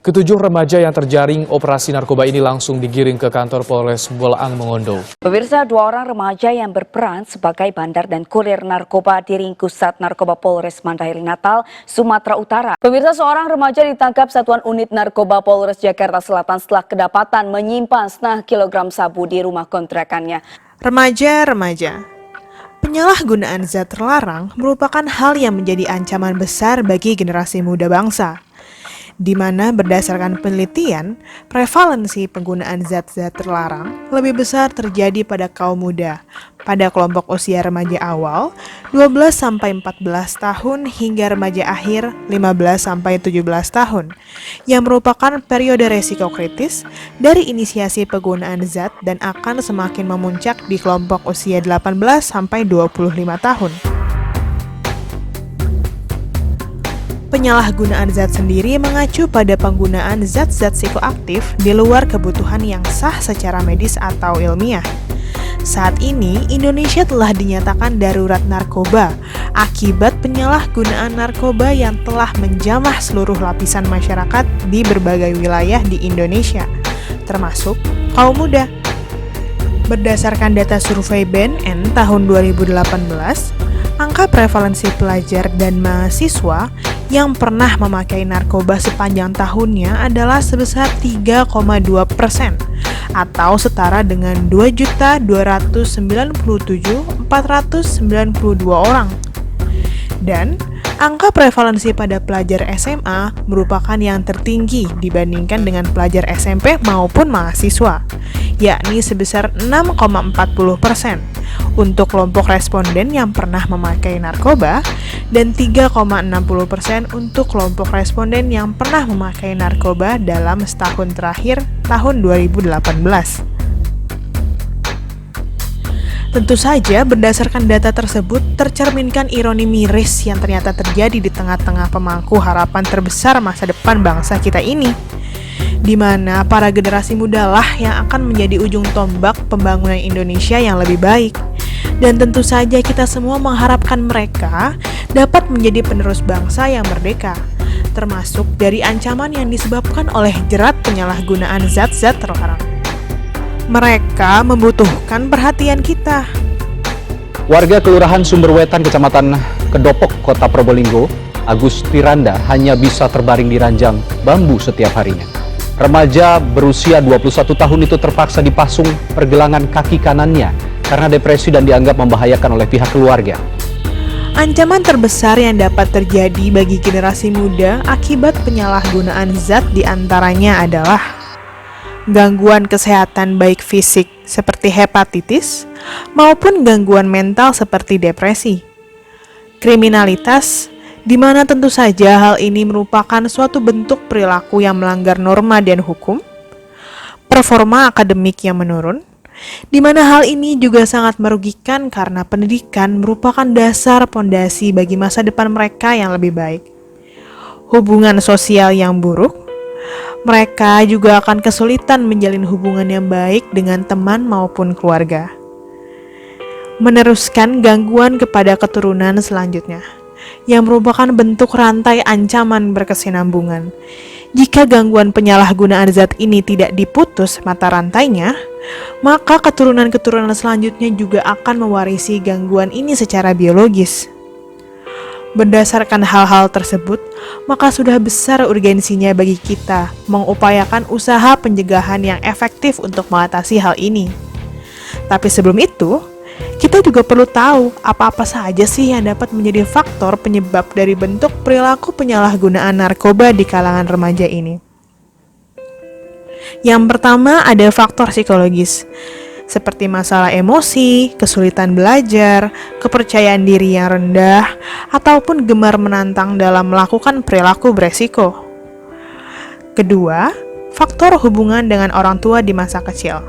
Ketujuh remaja yang terjaring operasi narkoba ini langsung digiring ke kantor Polres Bolaang Mongondo. Pemirsa, 2 orang remaja yang berperan sebagai bandar dan kurir narkoba diringkus Sat Narkoba Polres Mandailing Natal, Sumatera Utara. Pemirsa, seorang remaja ditangkap Satuan Unit Narkoba Polres Jakarta Selatan setelah kedapatan menyimpan setengah kilogram sabu di rumah kontrakannya. Remaja-remaja, penyalahgunaan zat terlarang merupakan hal yang menjadi ancaman besar bagi generasi muda bangsa, di mana berdasarkan penelitian, prevalensi penggunaan zat-zat terlarang lebih besar terjadi pada kaum muda, pada kelompok usia remaja awal 12-14 tahun hingga remaja akhir 15-17 tahun, yang merupakan periode resiko kritis dari inisiasi penggunaan zat dan akan semakin memuncak di kelompok usia 18-25 tahun. Penyalahgunaan zat sendiri mengacu pada penggunaan zat-zat psikoaktif di luar kebutuhan yang sah secara medis atau ilmiah. Saat ini, Indonesia telah dinyatakan darurat narkoba akibat penyalahgunaan narkoba yang telah menjamah seluruh lapisan masyarakat di berbagai wilayah di Indonesia, termasuk kaum muda. Berdasarkan data survei BNN tahun 2018, angka prevalensi pelajar dan mahasiswa yang pernah memakai narkoba sepanjang tahunnya adalah sebesar 3,2% atau setara dengan 2.297.492 orang. Dan angka prevalensi pada pelajar SMA merupakan yang tertinggi dibandingkan dengan pelajar SMP maupun mahasiswa, yakni sebesar 6,40% untuk kelompok responden yang pernah memakai narkoba dan 3,60% untuk kelompok responden yang pernah memakai narkoba dalam setahun terakhir tahun 2018. Tentu saja berdasarkan data tersebut tercerminkan ironi miris yang ternyata terjadi di tengah-tengah pemangku harapan terbesar masa depan bangsa kita ini, di mana para generasi muda lah yang akan menjadi ujung tombak pembangunan Indonesia yang lebih baik. Dan tentu saja kita semua mengharapkan mereka dapat menjadi penerus bangsa yang merdeka, termasuk dari ancaman yang disebabkan oleh jerat penyalahgunaan zat-zat terlarang. Mereka membutuhkan perhatian kita. Warga Kelurahan Sumberwetan, Kecamatan Kedopok, Kota Probolinggo, Agus Tiranda hanya bisa terbaring di ranjang bambu setiap harinya. Remaja berusia 21 tahun itu terpaksa dipasung pergelangan kaki kanannya karena depresi dan dianggap membahayakan oleh pihak keluarga. Ancaman terbesar yang dapat terjadi bagi generasi muda akibat penyalahgunaan zat diantaranya adalah gangguan kesehatan baik fisik seperti hepatitis maupun gangguan mental seperti depresi. Kriminalitas, di mana tentu saja hal ini merupakan suatu bentuk perilaku yang melanggar norma dan hukum. Performa akademik yang menurun, di mana hal ini juga sangat merugikan karena pendidikan merupakan dasar pondasi bagi masa depan mereka yang lebih baik. Hubungan sosial yang buruk, mereka juga akan kesulitan menjalin hubungan yang baik dengan teman maupun keluarga. Meneruskan gangguan kepada keturunan selanjutnya, yang merupakan bentuk rantai ancaman berkesinambungan. Jika gangguan penyalahgunaan zat ini tidak diputus mata rantainya, maka keturunan-keturunan selanjutnya juga akan mewarisi gangguan ini secara biologis. Berdasarkan hal-hal tersebut, maka sudah besar urgensinya bagi kita mengupayakan usaha pencegahan yang efektif untuk mengatasi hal ini. Tapi sebelum itu, kita juga perlu tahu apa-apa saja sih yang dapat menjadi faktor penyebab dari bentuk perilaku penyalahgunaan narkoba di kalangan remaja ini. Yang pertama ada faktor psikologis, seperti masalah emosi, kesulitan belajar, kepercayaan diri yang rendah, ataupun gemar menantang dalam melakukan perilaku beresiko. Kedua, faktor hubungan dengan orang tua di masa kecil,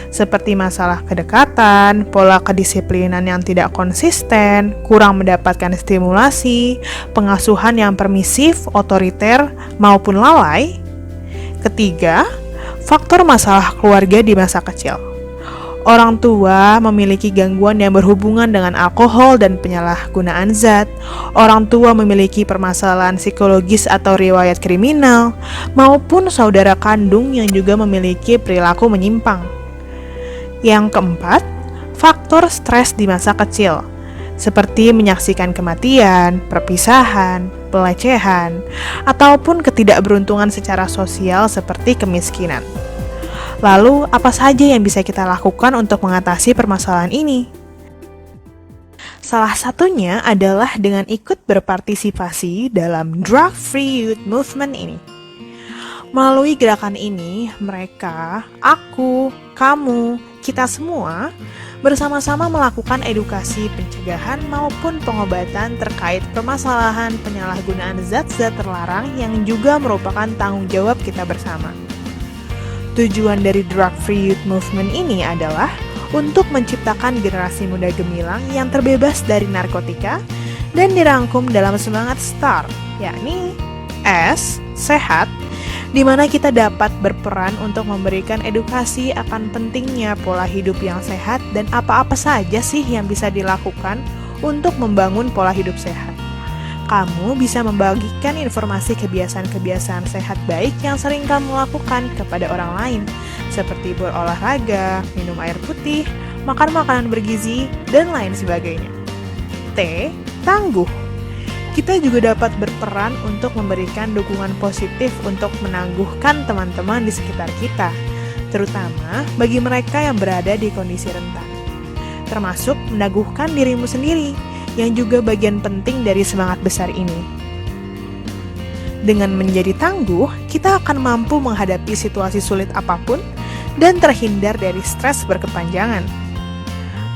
seperti masalah kedekatan, pola kedisiplinan yang tidak konsisten, kurang mendapatkan stimulasi, pengasuhan yang permisif, otoriter, maupun lalai. Ketiga, faktor masalah keluarga di masa kecil. Orang tua memiliki gangguan yang berhubungan dengan alkohol dan penyalahgunaan zat. Orang tua memiliki permasalahan psikologis atau riwayat kriminal, maupun saudara kandung yang juga memiliki perilaku menyimpang. Yang keempat, faktor stres di masa kecil, seperti menyaksikan kematian, perpisahan, pelecehan, ataupun ketidakberuntungan secara sosial seperti kemiskinan. Lalu, apa saja yang bisa kita lakukan untuk mengatasi permasalahan ini? Salah satunya adalah dengan ikut berpartisipasi dalam Drug Free Youth Movement ini. Melalui gerakan ini, mereka, aku, kamu, kita semua bersama-sama melakukan edukasi pencegahan maupun pengobatan terkait permasalahan penyalahgunaan zat-zat terlarang yang juga merupakan tanggung jawab kita bersama. Tujuan dari Drug Free Youth Movement ini adalah untuk menciptakan generasi muda gemilang yang terbebas dari narkotika dan dirangkum dalam semangat STAR, yakni S, sehat, di mana kita dapat berperan untuk memberikan edukasi akan pentingnya pola hidup yang sehat dan apa-apa saja sih yang bisa dilakukan untuk membangun pola hidup sehat. Kamu bisa membagikan informasi kebiasaan-kebiasaan sehat baik yang sering kamu lakukan kepada orang lain, seperti berolahraga, minum air putih, makan makanan bergizi, dan lain sebagainya. T. Tangguh. Kita juga dapat berperan untuk memberikan dukungan positif untuk menangguhkan teman-teman di sekitar kita, terutama bagi mereka yang berada di kondisi rentan. Termasuk meneguhkan dirimu sendiri, yang juga bagian penting dari semangat besar ini. Dengan menjadi tangguh, kita akan mampu menghadapi situasi sulit apapun dan terhindar dari stres berkepanjangan.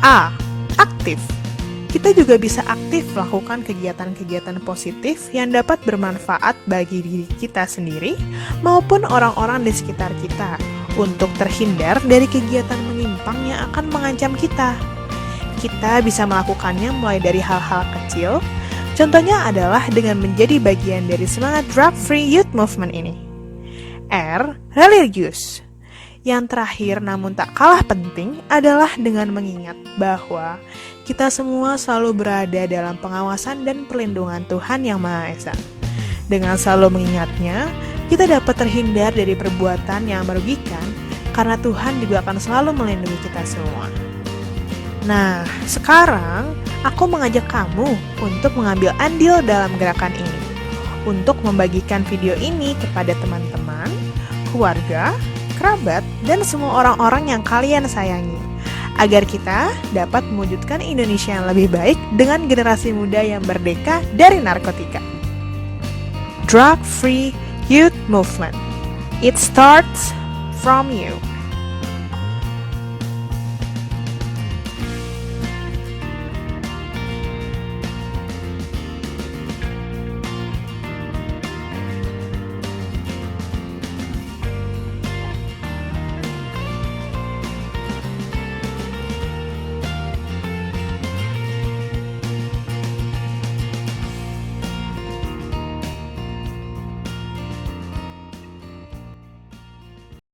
A. Aktif. Kita juga bisa aktif melakukan kegiatan-kegiatan positif yang dapat bermanfaat bagi diri kita sendiri maupun orang-orang di sekitar kita untuk terhindar dari kegiatan menyimpang yang akan mengancam kita. Kita bisa melakukannya mulai dari hal-hal kecil, contohnya adalah dengan menjadi bagian dari semangat Drug Free Youth Movement ini. R. Religius. Yang terakhir namun tak kalah penting adalah dengan mengingat bahwa kita semua selalu berada dalam pengawasan dan perlindungan Tuhan Yang Maha Esa. Dengan selalu mengingatnya, kita dapat terhindar dari perbuatan yang merugikan karena Tuhan juga akan selalu melindungi kita semua. Nah, sekarang aku mengajak kamu untuk mengambil andil dalam gerakan ini, untuk membagikan video ini kepada teman-teman, keluarga, kerabat, dan semua orang-orang yang kalian sayangi, agar kita dapat mewujudkan Indonesia yang lebih baik dengan generasi muda yang merdeka dari narkotika. Drug Free Youth Movement. It starts from you.